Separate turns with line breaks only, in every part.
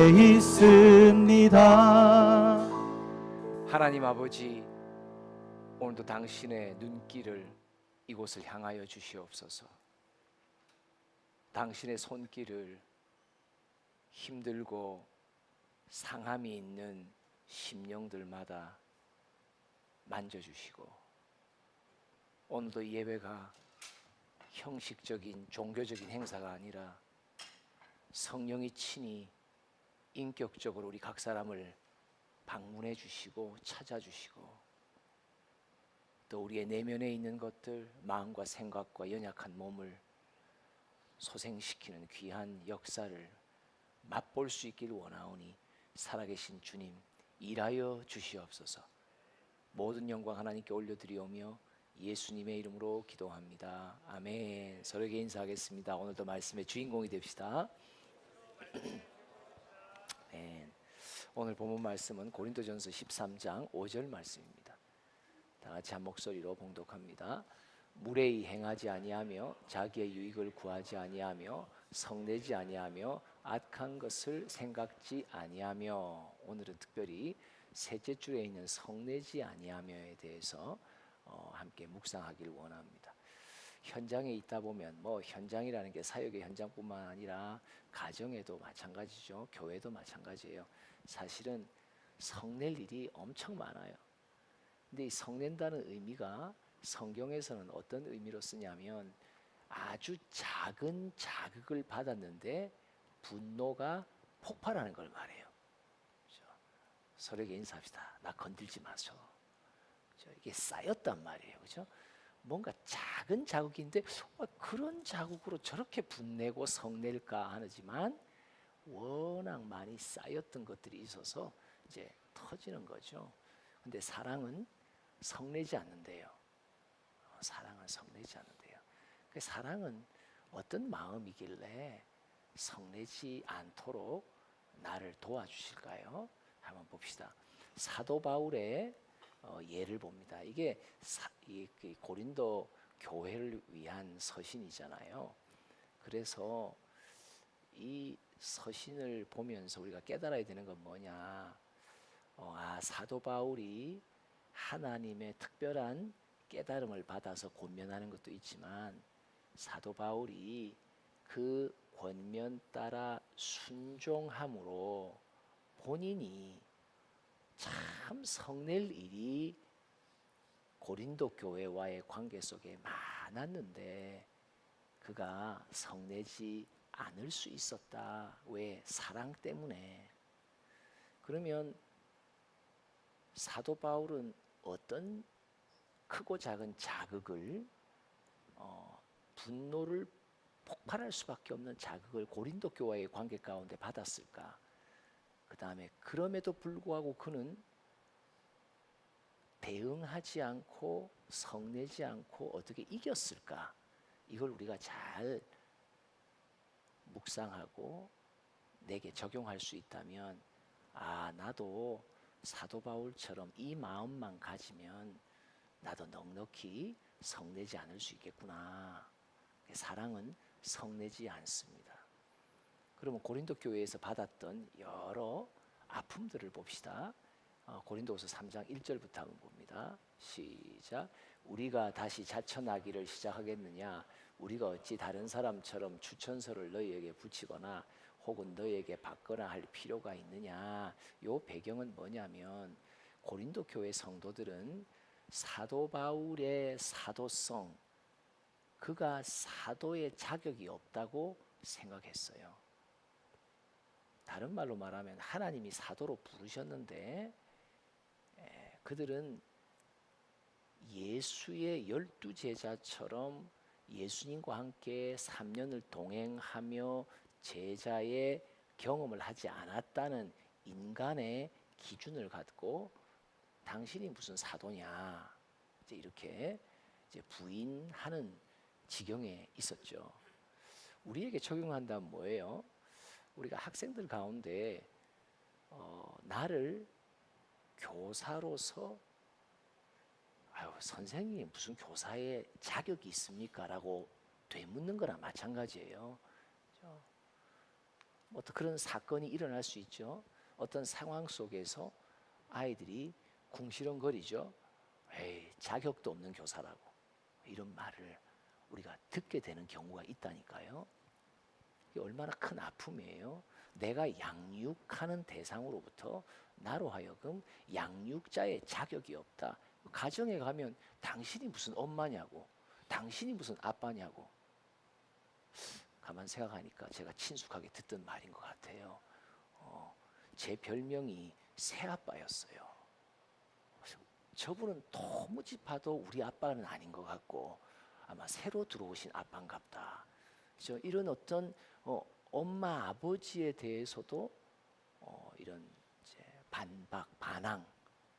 있습니다.
하나님 아버지, 오늘도 당신의 눈길을 이곳을 향하여 주시옵소서. 당신의 손길을 힘들고 상함이 있는 심령들마다 만져주시고, 오늘도 이 예배가 형식적인 종교적인 행사가 아니라 성령이 친히 인격적으로 우리 각 사람을 방문해 주시고 찾아주시고, 또 우리의 내면에 있는 것들, 마음과 생각과 연약한 몸을 소생시키는 귀한 역사를 맛볼 수 있기를 원하오니 살아계신 주님 일하여 주시옵소서. 모든 영광 하나님께 올려드리오며 예수님의 이름으로 기도합니다. 아멘. 서로에게 인사하겠습니다. 오늘도 말씀의 주인공이 됩시다. 아멘. 오늘 본문 말씀은 고린도전서 13장 5절 말씀입니다. 다 같이 한 목소리로 봉독합니다. 무례히 행하지 아니하며 자기의 유익을 구하지 아니하며 성내지 아니하며 악한 것을 생각지 아니하며. 오늘은 특별히 셋째 줄에 있는 성내지 아니하며에 대해서 함께 묵상하기를 원합니다. 현장에 있다 보면 현장이라는 게 사역의 현장뿐만 아니라 가정에도 마찬가지죠. 교회도 마찬가지예요. 사실은 성낼 일이 엄청 많아요. 근데 이 성낸다는 의미가 성경에서는 어떤 의미로 쓰냐면 아주 작은 자극을 받았는데 분노가 폭발하는 걸 말해요. 그렇죠? 서로에게 인사합시다. 나 건들지 마소. 그렇죠? 이게 쌓였단 말이에요. 그렇죠? 뭔가 작은 자국인데 그런 자국으로 저렇게 분내고 성낼까 하지만 워낙 많이 쌓였던 것들이 있어서 이제 터지는 거죠. 근데 사랑은 성내지 않는데요. 사랑은 성내지 않는데요. 그 사랑은 어떤 마음이길래 성내지 않도록 나를 도와주실까요? 한번 봅시다. 사도 바울의 예를 봅니다. 이게 고린도 교회를 위한 서신이잖아요. 그래서 이 서신을 보면서 우리가 깨달아야 되는 건 뭐냐? 사도 바울이 하나님의 특별한 깨달음을 받아서 권면하는 것도 있지만 사도 바울이 그 권면 따라 순종함으로 본인이 참 성낼 일이 고린도 교회와의 관계 속에 많았는데 그가 성내지 않을 수 있었다. 왜? 사랑 때문에. 그러면 사도 바울은 어떤 크고 작은 자극을 분노를 폭발할 수밖에 없는 자극을 고린도 교회의 관계 가운데 받았을까? 그 다음에 그럼에도 불구하고 그는 대응하지 않고 성내지 않고 어떻게 이겼을까? 이걸 우리가 잘 묵상하고 내게 적용할 수 있다면 나도 사도 바울처럼 이 마음만 가지면 나도 넉넉히 성내지 않을 수 있겠구나. 사랑은 성내지 않습니다. 그러면 고린도 교회에서 받았던 여러 아픔들을 봅시다. 고린도후서 3장 1절부터 한번 봅니다. 시작. 우리가 다시 자천하기를 시작하겠느냐? 우리가 어찌 다른 사람처럼 추천서를 너희에게 붙이거나 혹은 너희에게 받거나 할 필요가 있느냐? 요 배경은 뭐냐면 고린도 교회 성도들은 사도 바울의 사도성, 그가 사도의 자격이 없다고 생각했어요. 다른 말로 말하면 하나님이 사도로 부르셨는데 그들은 예수의 12제자처럼 예수님과 함께 3년을 동행하며 제자의 경험을 하지 않았다는 인간의 기준을 갖고 당신이 무슨 사도냐 이렇게 부인하는 지경에 있었죠. 우리에게 적용한다면 뭐예요? 우리가 학생들 가운데 나를 교사로서 선생님이 무슨 교사의 자격이 있습니까? 라고 되묻는 거랑 마찬가지예요. 그렇죠? 어떤 그런 사건이 일어날 수 있죠. 어떤 상황 속에서 아이들이 궁시렁거리죠. 에이, 자격도 없는 교사라고 이런 말을 우리가 듣게 되는 경우가 있다니까요. 이게 얼마나 큰 아픔이에요. 내가 양육하는 대상으로부터 나로 하여금 양육자의 자격이 없다. 가정에 가면 당신이 무슨 엄마냐고, 당신이 무슨 아빠냐고. 가만 생각하니까 제가 친숙하게 듣던 말인 것 같아요. 제 별명이 새아빠였어요. 저분은 도무지 봐도 우리 아빠는 아닌 것 같고 아마 새로 들어오신 아빠인갑다. 이런 어떤 엄마 아버지에 대해서도 이런 이제 반박 반항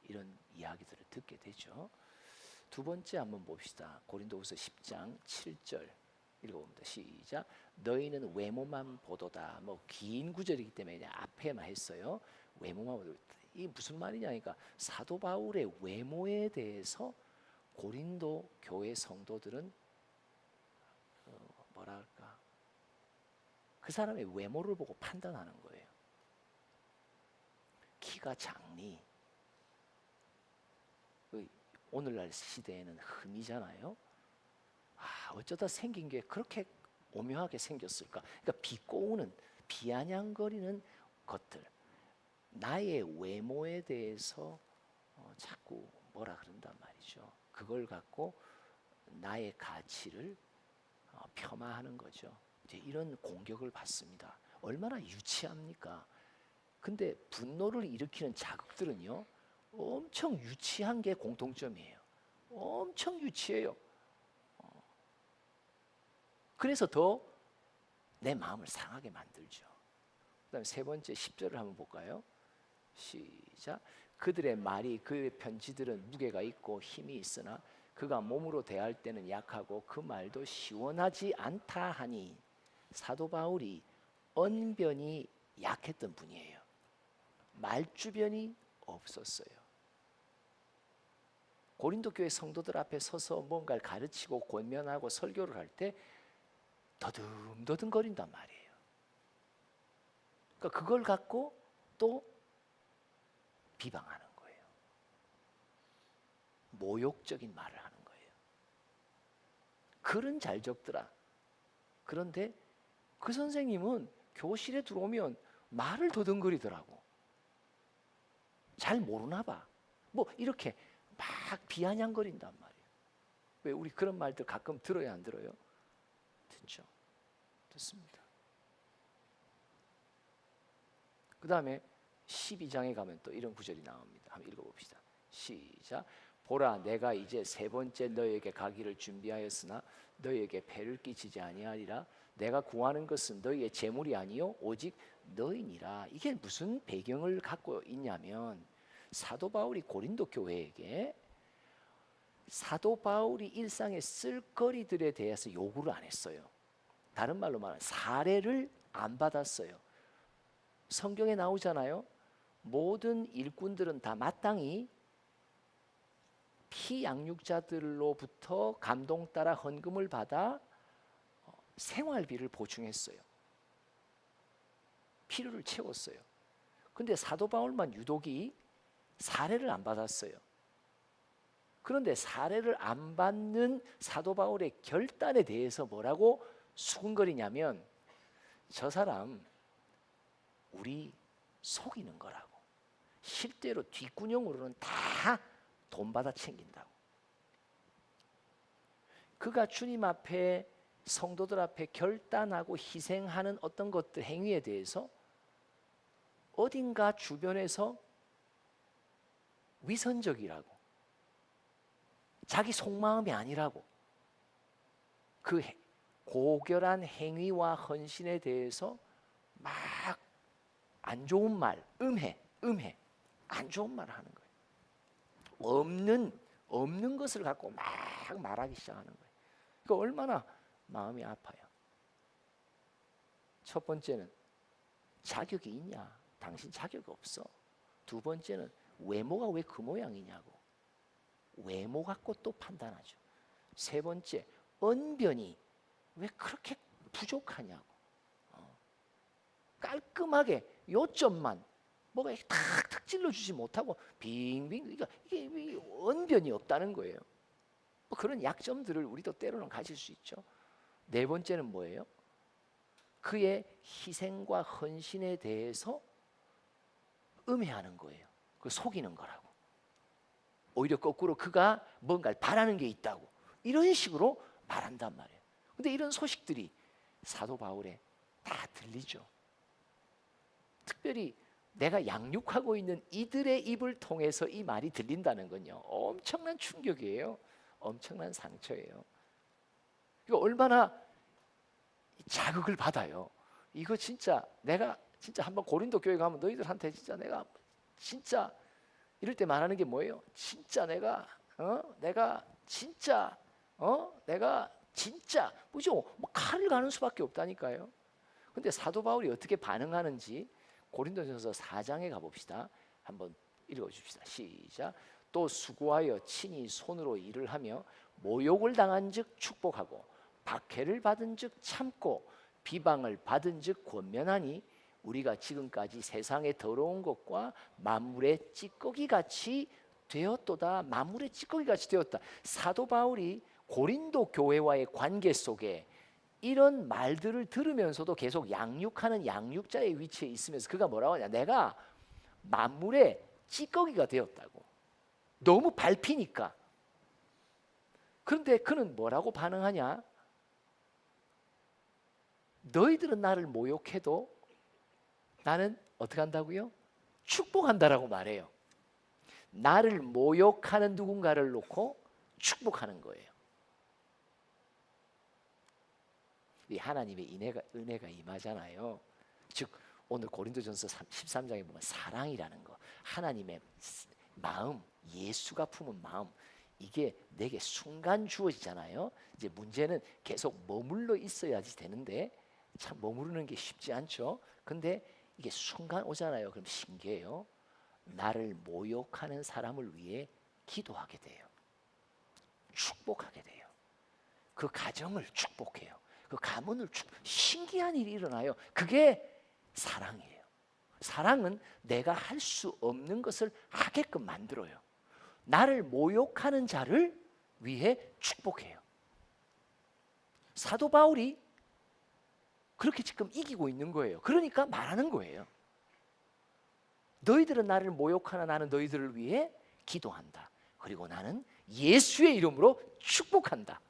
이런 이야기들을 듣게 되죠. 두 번째 한번 봅시다. 고린도후서 10장 7절 읽어봅니다. 시작. 너희는 외모만 보도다. 뭐 긴 구절이기 때문에 그냥 앞에만 했어요. 외모만 보도다. 이 무슨 말이냐니까 사도 바울의 외모에 대해서 고린도 교회 성도들은 뭐라 할까? 그 사람의 외모를 보고 판단하는 거예요. 키가 작니? 오늘날 시대에는 흠이잖아요. 어쩌다 생긴 게 그렇게 오묘하게 생겼을까? 그러니까 비꼬우는 비아냥거리는 것들, 나의 외모에 대해서 자꾸 뭐라 그런단 말이죠. 그걸 갖고 나의 가치를 폄하하는 거죠. 이제 이런 공격을 받습니다. 얼마나 유치합니까? 근데 분노를 일으키는 자극들은요, 엄청 유치한 게 공통점이에요. 엄청 유치해요. 그래서 더 내 마음을 상하게 만들죠. 그 다음에 세 번째 10절을 한번 볼까요? 시작. 그들의 말이 그의 편지들은 무게가 있고 힘이 있으나 그가 몸으로 대할 때는 약하고 그 말도 시원하지 않다 하니 사도 바울이 언변이 약했던 분이에요. 말주변이 없었어요. 고린도 교회 성도들 앞에 서서 뭔가를 가르치고 권면하고 설교를 할 때 더듬더듬 거린단 말이에요. 그러니까 그걸 갖고 또 비방하는 거예요. 모욕적인 말을 하는 거예요. 글은 잘 적더라. 그런데 그 선생님은 교실에 들어오면 말을 더듬거리더라고. 잘 모르나 봐. 뭐 이렇게 막 비아냥거린단 말이에요. 왜 우리 그런 말들 가끔 들어야 안 들어요? 듣죠. 듣습니다. 그 다음에 12장에 가면 또 이런 구절이 나옵니다. 한번 읽어봅시다. 시작. 보라, 내가 이제 세 번째 너에게 가기를 준비하였으나 너에게 폐를 끼치지 아니하리라. 내가 구하는 것은 너희의 재물이 아니요 오직 너희니라. 이게 무슨 배경을 갖고 있냐면 사도 바울이 고린도 교회에게 사도 바울이 일상의 쓸거리들에 대해서 요구를 안 했어요. 다른 말로 말하면 사례를 안 받았어요. 성경에 나오잖아요. 모든 일꾼들은 다 마땅히 피양육자들로부터 감동 따라 헌금을 받아 생활비를 보충했어요. 필요를 채웠어요. 근데 사도 바울만 유독이 사례를 안 받았어요. 그런데 사례를 안 받는 사도 바울의 결단에 대해서 뭐라고 수군거리냐면 저 사람 우리 속이는 거라고. 실제로 뒷구녕으로는 다 돈 받아 챙긴다고. 그가 주님 앞에 성도들 앞에 결단하고 희생하는 어떤 것들 행위에 대해서 어딘가 주변에서 위선적이라고, 자기 속마음이 아니라고, 그 고결한 행위와 헌신에 대해서 막 안 좋은 말, 음해, 안 좋은 말을 하는 거예요. 없는 것을 갖고 막 말하기 시작하는 거예요. 그러니까 얼마나 마음이 아파요. 첫 번째는 자격이 있냐? 당신 자격이 없어. 두 번째는 외모가 왜 그 모양이냐고. 외모 갖고 또 판단하죠. 세 번째, 언변이 왜 그렇게 부족하냐고. 깔끔하게 요점만 뭐가 탁탁 찔러주지 못하고 빙빙, 그러니까 이게 언변이 없다는 거예요. 뭐 그런 약점들을 우리도 때로는 가질 수 있죠. 네 번째는 뭐예요? 그의 희생과 헌신에 대해서 음해하는 거예요. 그 속이는 거라고. 오히려 거꾸로 그가 뭔가를 바라는 게 있다고 이런 식으로 말한단 말이에요. 근데 이런 소식들이 사도 바울에 다 들리죠. 특별히 내가 양육하고 있는 이들의 입을 통해서 이 말이 들린다는 건요, 엄청난 충격이에요. 엄청난 상처예요. 이거 얼마나 자극을 받아요. 이거 진짜 내가 진짜 한번 고린도 교회 가면 너희들한테 진짜 내가 진짜 이럴 때 말하는 게 뭐예요? 진짜 내가 진짜 내가 진짜 뭐죠? 뭐 칼을 가는 수밖에 없다니까요. 근데 사도 바울이 어떻게 반응하는지 고린도전서 4장에 가봅시다. 한번 읽어줍시다. 시작. 또 수고하여 친히 손으로 일을 하며 모욕을 당한즉 축복하고 박해를 받은즉 참고 비방을 받은즉 권면하니 우리가 지금까지 세상의 더러운 것과 만물의 찌꺼기 같이 되었도다. 만물의 찌꺼기 같이 되었다. 사도 바울이 고린도 교회와의 관계 속에 이런 말들을 들으면서도 계속 양육하는 양육자의 위치에 있으면서 그가 뭐라고 하냐, 내가 만물의 찌꺼기가 되었다고. 너무 밟히니까. 그런데 그는 뭐라고 반응하냐? 너희들은 나를 모욕해도 나는 어떻게 한다고요? 축복한다라고 말해요. 나를 모욕하는 누군가를 놓고 축복하는 거예요. 이 하나님의 은혜가 임하잖아요. 즉 오늘 고린도전서 13장에 보면 사랑이라는 거, 하나님의 마음, 예수가 품은 마음, 이게 내게 순간 주어지잖아요. 이제 문제는 계속 머물러 있어야지 되는데 참 머무르는 게 쉽지 않죠. 근데 이게 순간 오잖아요. 그럼 신기해요. 나를 모욕하는 사람을 위해 기도하게 돼요. 축복하게 돼요. 그 가정을 축복해요. 그 가문을 신기한 일이 일어나요. 그게 사랑이에요. 사랑은 내가 할 수 없는 것을 하게끔 만들어요. 나를 모욕하는 자를 위해 축복해요. 사도 바울이 그렇게 지금 이기고 있는 거예요. 그러니까 말하는 거예요. 너희들은 나를 모욕하나 나는 너희들을 위해 기도한다. 그리고 나는 예수의 이름으로 축복한다.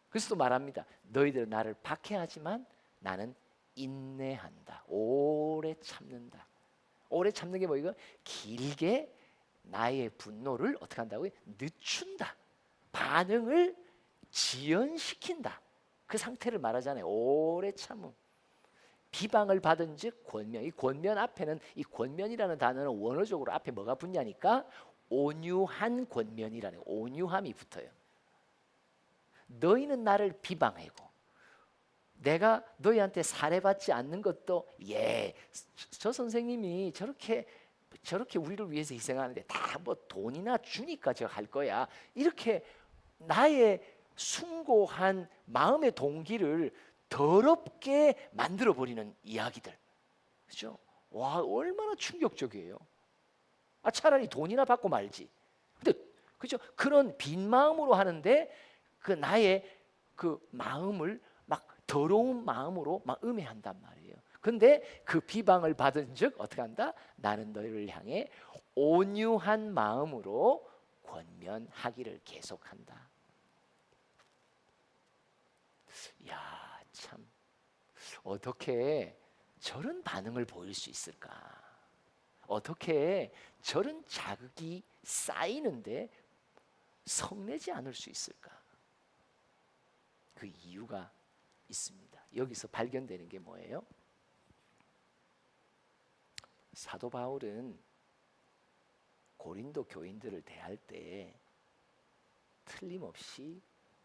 그래서 또 말합니다. 너희들은 나를 박해하지만 나는 인내한다. 오래 참는다. 오래 참는 게 뭐예요? 길게 나의 분노를 어떻게 한다고요? 늦춘다. 반응을 지연시킨다. 그 상태를 말하잖아요. 오래 참음. 비방을 받은 즉 권면. 이 권면 앞에는, 이 권면이라는 단어는 원어적으로 앞에 뭐가 붙냐니까 온유한 권면이라는, 온유함이 붙어요. 너희는 나를 비방하고 내가 너희한테 살해받지 않는 것도 저 선생님이 저렇게 우리를 위해서 희생하는데 다 뭐 돈이나 주니까 제가 할 거야. 이렇게 나의 숭고한 마음의 동기를 더럽게 만들어 버리는 이야기들. 그렇죠? 와, 얼마나 충격적이에요. 차라리 돈이나 받고 말지. 근데 그죠? 그런 빈 마음으로 하는데 그 나의 그 마음을 막 더러운 마음으로 막 음해한단 말이에요. 근데 그 비방을 받은즉 어떻게 한다? 나는 너희를 향해 온유한 마음으로 권면하기를 계속한다. 야, 참 어떻게 저런 반응을 보일 수 있을까? 어떻게 저런 자극이 쌓이는데 성내지 않을 수 있을까? 그 이유가 있습니다. 여기서 발견되는 게 뭐예요? 사도 바울은 고린도 교인들을 대할 때 틀림없이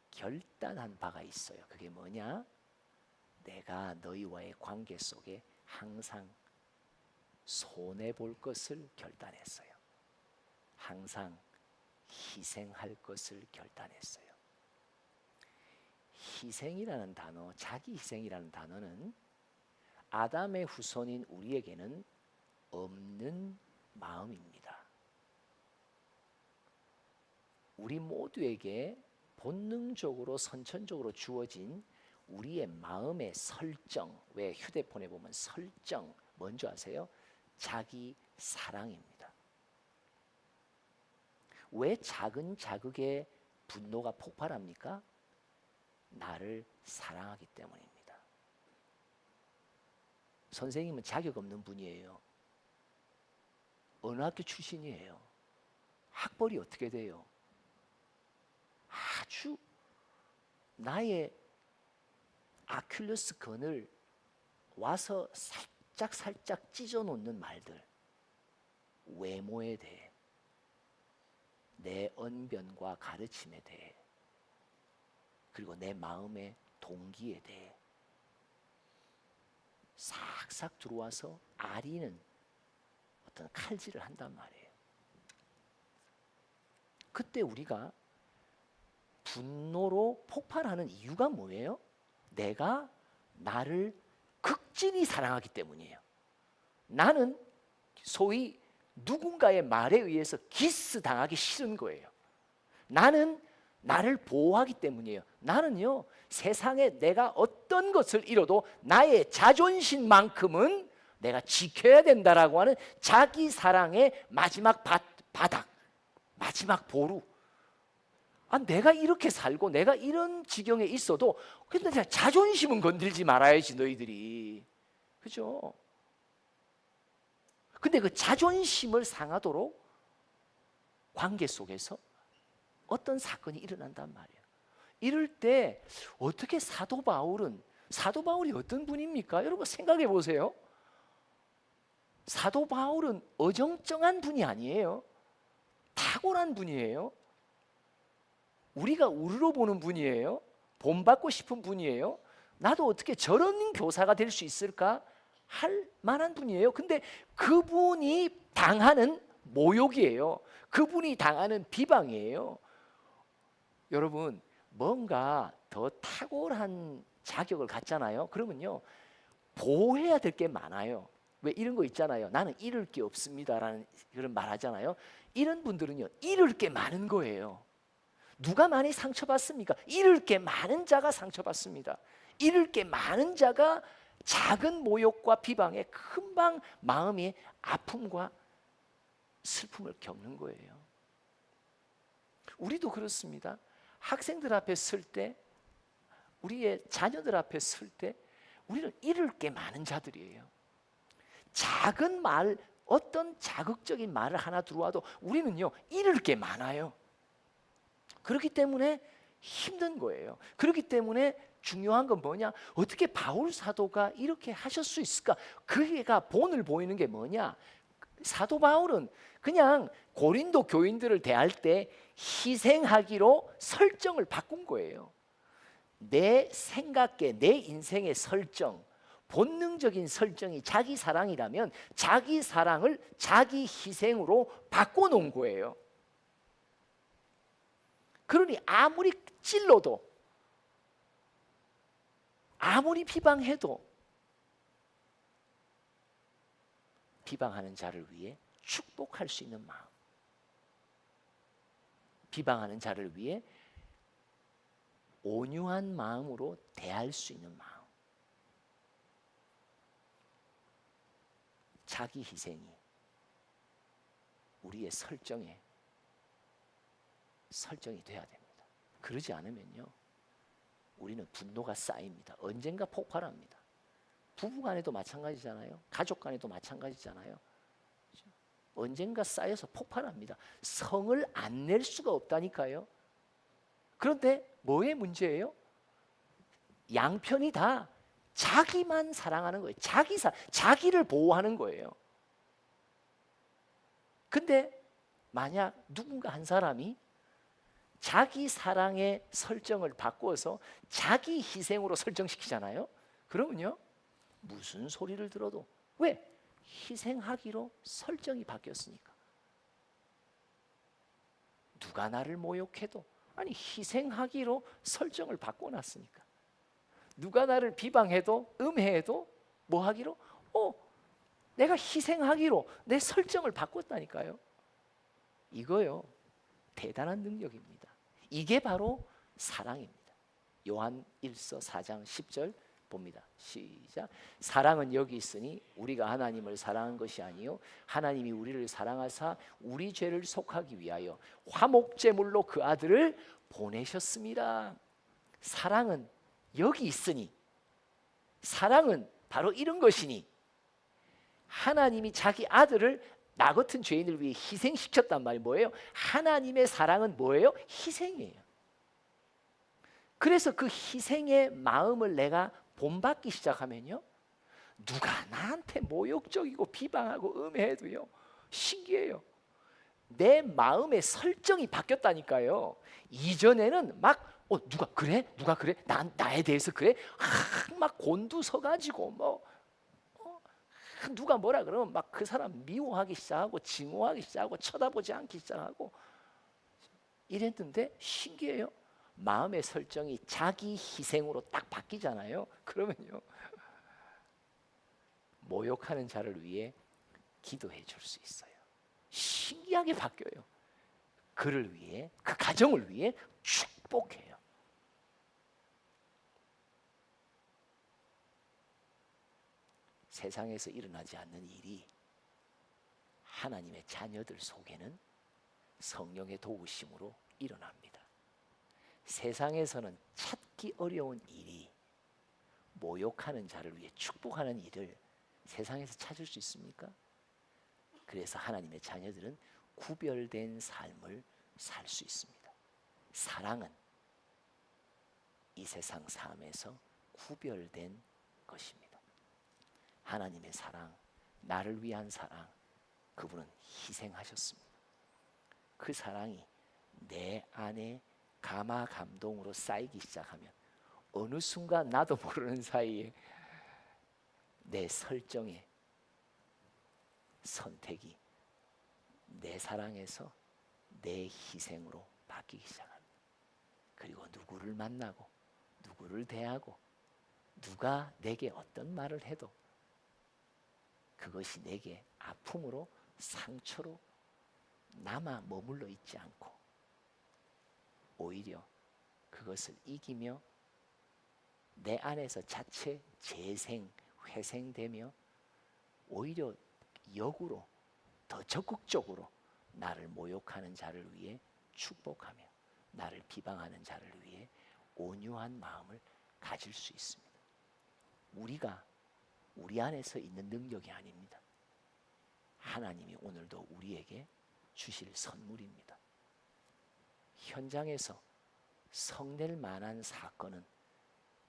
결단한 바가 있어요. 그게 뭐냐? 내가 너희와의 관계 속에 항상 손해볼 것을 결단했어요. 항상 희생할 것을 결단했어요. 희생이라는 단어, 자기 희생이라는 단어는 아담의 후손인 우리에게는 없는 마음입니다. 우리 모두에게 본능적으로 선천적으로 주어진 우리의 마음의 설정, 왜 휴대폰에 보면 설정 뭔지 아세요? 자기 사랑입니다. 왜 작은 자극에 분노가 폭발합니까? 나를 사랑하기 때문입니다. 선생님은 자격 없는 분이에요. 어느 학교 출신이에요? 학벌이 어떻게 돼요? 아주 나의 아킬레스 건을 와서 살짝 찢어 놓는 말들, 외모에 대해, 내 언변과 가르침에 대해, 그리고 내 마음의 동기에 대해 싹싹 들어와서 아리는 어떤 칼질을 한단 말이에요. 그때 우리가 분노로 폭발하는 이유가 뭐예요? 내가 나를 극진히 사랑하기 때문이에요. 나는 소위 누군가의 말에 의해서 기스 당하기 싫은 거예요. 나는 나를 보호하기 때문이에요. 나는요, 세상에 내가 어떤 것을 잃어도 나의 자존심만큼은 내가 지켜야 된다라고 하는 자기 사랑의 마지막 바닥, 마지막 보루. 내가 이렇게 살고 내가 이런 지경에 있어도 근데 자존심은 건들지 말아야지 너희들이. 그죠? 근데 그 자존심을 상하도록 관계 속에서 어떤 사건이 일어난단 말이에요. 이럴 때 어떻게 사도 바울이 어떤 분입니까? 여러분 생각해 보세요. 사도 바울은 어정쩡한 분이 아니에요. 탁월한 분이에요. 우리가 우르르 보는 분이에요. 본받고 싶은 분이에요. 나도 어떻게 저런 교사가 될 수 있을까 할 만한 분이에요. 근데 그분이 당하는 모욕이에요. 그분이 당하는 비방이에요. 여러분, 뭔가 더 탁월한 자격을 갖잖아요. 그러면요, 보호해야 될 게 많아요. 왜 이런 거 있잖아요. 나는 잃을 게 없습니다라는 그런 말 하잖아요. 이런 분들은요, 잃을 게 많은 거예요. 누가 많이 상처받습니까? 잃을 게 많은 자가 상처받습니다. 잃을 게 많은 자가 작은 모욕과 비방에 금방 마음의 아픔과 슬픔을 겪는 거예요. 우리도 그렇습니다. 학생들 앞에 설 때, 우리의 자녀들 앞에 설 때 우리는 잃을 게 많은 자들이에요. 작은 말, 어떤 자극적인 말을 하나 들어와도 우리는요, 잃을 게 많아요. 그렇기 때문에 힘든 거예요. 그렇기 때문에 중요한 건 뭐냐? 어떻게 바울 사도가 이렇게 하실 수 있을까? 그가 본을 보이는 게 뭐냐? 사도 바울은 그냥 고린도 교인들을 대할 때 희생하기로 설정을 바꾼 거예요. 내 생각계, 내 인생의 설정, 본능적인 설정이 자기 사랑이라면 자기 사랑을 자기 희생으로 바꿔놓은 거예요. 그러니 아무리 찔러도, 아무리 비방해도 비방하는 자를 위해 축복할 수 있는 마음, 비방하는 자를 위해 온유한 마음으로 대할 수 있는 마음, 자기 희생이 우리의 설정이 돼야 됩니다. 그러지 않으면요, 우리는 분노가 쌓입니다. 언젠가 폭발합니다. 부부간에도 마찬가지잖아요. 가족간에도 마찬가지잖아요. 언젠가 쌓여서 폭발합니다. 성을 안 낼 수가 없다니까요. 그런데 뭐의 문제예요? 양편이 다 자기만 사랑하는 거예요. 자기를 보호하는 거예요. 근데 만약 누군가 한 사람이 자기 사랑의 설정을 바꾸어서 자기 희생으로 설정시키잖아요. 그러면요, 무슨 소리를 들어도, 왜? 희생하기로 설정이 바뀌었으니까. 누가 나를 모욕해도, 아니 희생하기로 설정을 바꿔놨으니까. 누가 나를 비방해도, 음해해도 뭐 하기로? 내가 희생하기로 내 설정을 바꿨다니까요. 이거요, 대단한 능력입니다. 이게 바로 사랑입니다. 요한 1서 4장 10절 봅니다. 시작. 사랑은 여기 있으니 우리가 하나님을 사랑한 것이 아니요 하나님이 우리를 사랑하사 우리 죄를 속하기 위하여 화목제물로 그 아들을 보내셨습니다. 사랑은 여기 있으니, 사랑은 바로 이런 것이니, 하나님이 자기 아들을 나 같은 죄인을 위해 희생시켰단 말이 뭐예요? 하나님의 사랑은 뭐예요? 희생이에요. 그래서 그 희생의 마음을 내가 본받기 시작하면요, 누가 나한테 모욕적이고 비방하고 음해해도요, 신기해요. 내 마음의 설정이 바뀌었다니까요. 이전에는 막 누가 그래? 누가 그래? 나에 대해서 그래? 막 곤두서가지고 누가 뭐라 그러면 막 그 사람 미워하기 시작하고 증오하기 시작하고 쳐다보지 않기 시작하고 이랬는데, 신기해요. 마음의 설정이 자기 희생으로 딱 바뀌잖아요. 그러면요, 모욕하는 자를 위해 기도해 줄 수 있어요. 신기하게 바뀌어요. 그를 위해, 그 가정을 위해 축복해요. 세상에서 일어나지 않는 일이 하나님의 자녀들 속에는 성령의 도우심으로 일어납니다. 세상에서는 찾기 어려운 일이 모욕하는 자를 위해 축복하는 일을 세상에서 찾을 수 있습니까? 그래서 하나님의 자녀들은 구별된 삶을 살 수 있습니다. 사랑은 이 세상 삶에서 구별된 것입니다. 하나님의 사랑, 나를 위한 사랑, 그분은 희생하셨습니다. 그 사랑이 내 안에 감화 감동으로 쌓이기 시작하면 어느 순간 나도 모르는 사이에 내 설정의 선택이 내 사랑에서 내 희생으로 바뀌기 시작합니다. 그리고 누구를 만나고 누구를 대하고 누가 내게 어떤 말을 해도 그것이 내게 아픔으로, 상처로 남아 머물러 있지 않고 오히려 그것을 이기며 내 안에서 자체 재생, 회생되며 오히려 역으로 더 적극적으로 나를 모욕하는 자를 위해 축복하며 나를 비방하는 자를 위해 온유한 마음을 가질 수 있습니다. 우리가 우리 안에서 있는 능력이 아닙니다. 하나님이 오늘도 우리에게 주실 선물입니다. 현장에서 성낼 만한 사건은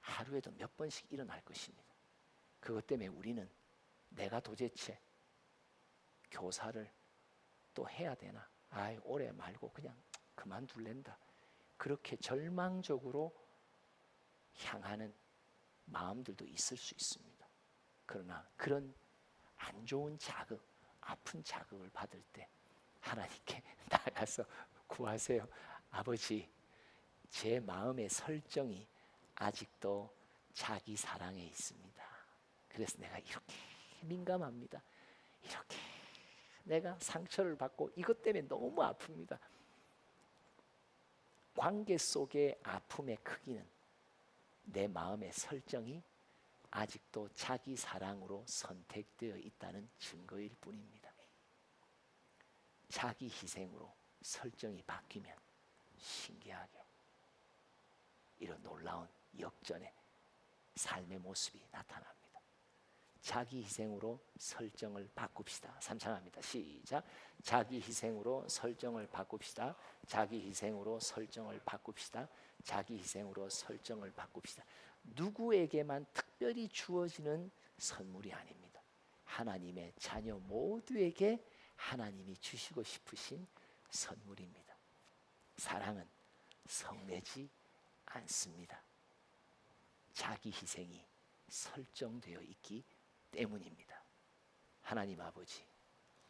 하루에도 몇 번씩 일어날 것입니다. 그것 때문에 우리는 내가 도대체 교사를 또 해야 되나? 올해 말고 그냥 그만둘랜다. 그렇게 절망적으로 향하는 마음들도 있을 수 있습니다. 그러나 그런 안 좋은 자극, 아픈 자극을 받을 때 하나님께 나가서 구하세요. 아버지, 제 마음의 설정이 아직도 자기 사랑에 있습니다. 그래서 내가 이렇게 민감합니다. 이렇게 내가 상처를 받고 이것 때문에 너무 아픕니다. 관계 속의 아픔의 크기는 내 마음의 설정이 아직도 자기 사랑으로 선택되어 있다는 증거일 뿐입니다. 자기 희생으로 설정이 바뀌면 신기하게 이런 놀라운 역전의 삶의 모습이 나타납니다. 자기 희생으로 설정을 바꿉시다. 삼창합니다. 시작. 자기 희생으로 설정을 바꿉시다. 자기 희생으로 설정을 바꿉시다. 자기 희생으로 설정을 바꿉시다. 누구에게만 특별히 주어지는 선물이 아닙니다. 하나님의 자녀 모두에게 하나님이 주시고 싶으신 선물입니다. 사랑은 성내지 않습니다. 자기 희생이 설정되어 있기 때문입니다. 하나님 아버지,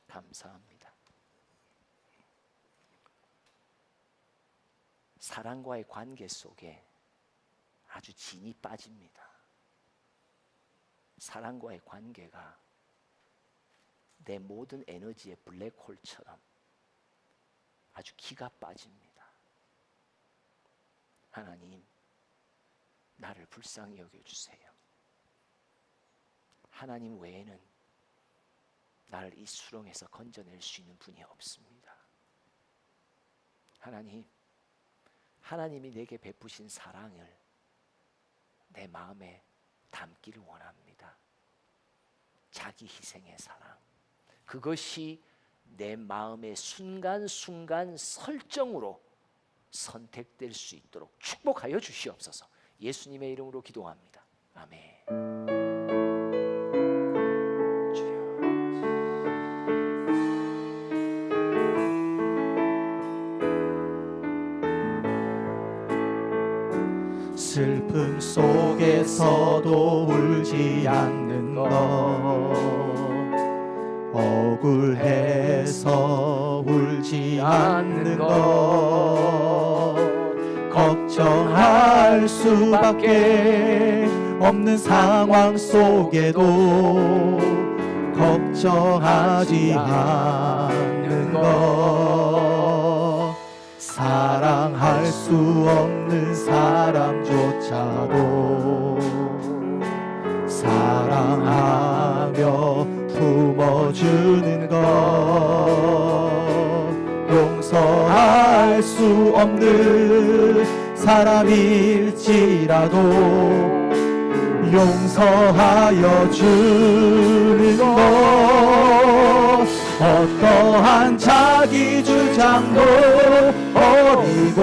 감사합니다. 사랑과의 관계 속에 아주 진이 빠집니다. 사랑과의 관계가 내 모든 에너지의 블랙홀처럼 아주 기가 빠집니다. 하나님, 나를 불쌍히 여겨주세요. 하나님 외에는 나를 이 수렁에서 건져낼 수 있는 분이 없습니다. 하나님, 하나님이 내게 베푸신 사랑을 내 마음에 담기를 원합니다. 자기 희생의 사랑, 그것이 내 마음의 순간순간 설정으로 선택될 수 있도록 축복하여 주시옵소서. 예수님의 이름으로 기도합니다. 아멘.
슬픔 속에서도 울지 않는 것, 억울해서 울지 않는 것, 걱정할 수밖에 없는 상황 속에도 걱정하지 않는 것, 사랑할 수 없는 사람조차도 사랑하며 품어주는 것, 용서할 수 없는 사람일지라도 용서하여 주는 것, 어떠한 자기 주장도 버리고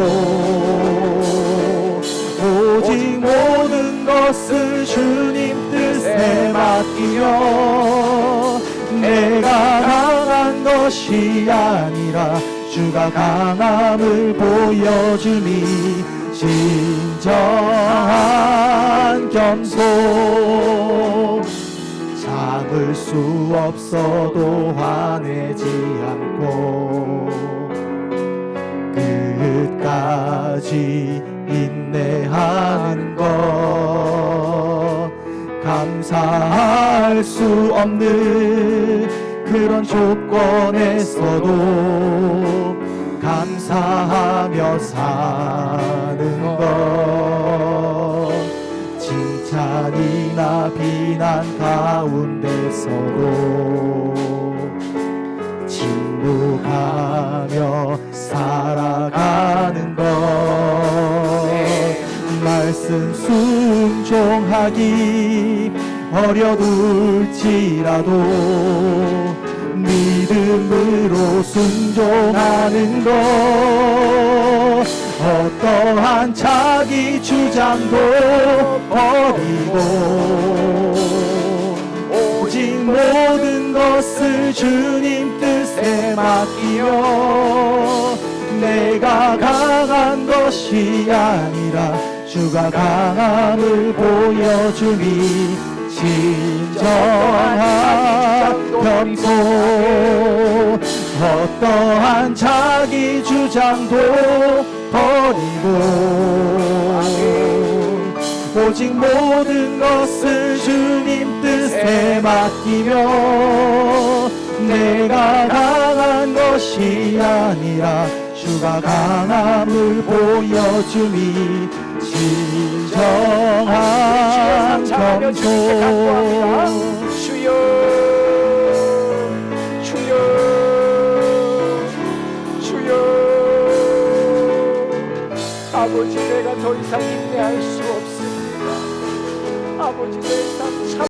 오직 모든 것을 주님 뜻에 맡기며 내가 강한 것이 아니라 주가 강함을 보여주니 진정한 겸손, 참을 수 없어도 화내지 않고 끝까지 인내하는 것, 감사할 수 없는 그런 조건에서도 감사하며 사는 것, 칭찬이나 비난 가운데서도 침묵하며 살아가는 것, 말씀 순종하기 어려울지라도 믿음으로 순종하는 것, 어떠한 자기 주장도 버리고 오직 모든 것을 주님 뜻에 맡기며 내가 강한 것이 아니라 주가 강함을 보여주니 진정한 겸손, 어떠한 자기 주장도 버리고 오직 모든 것을 주님 뜻에 맡기며 내가 강한 것이 아니라 주가 강함을 보여주니 진정한 겸손.
주여, 주여, 주여, 아버지, 내가 더 이상 인내할 수 없습니다. 아버지, 내 삶을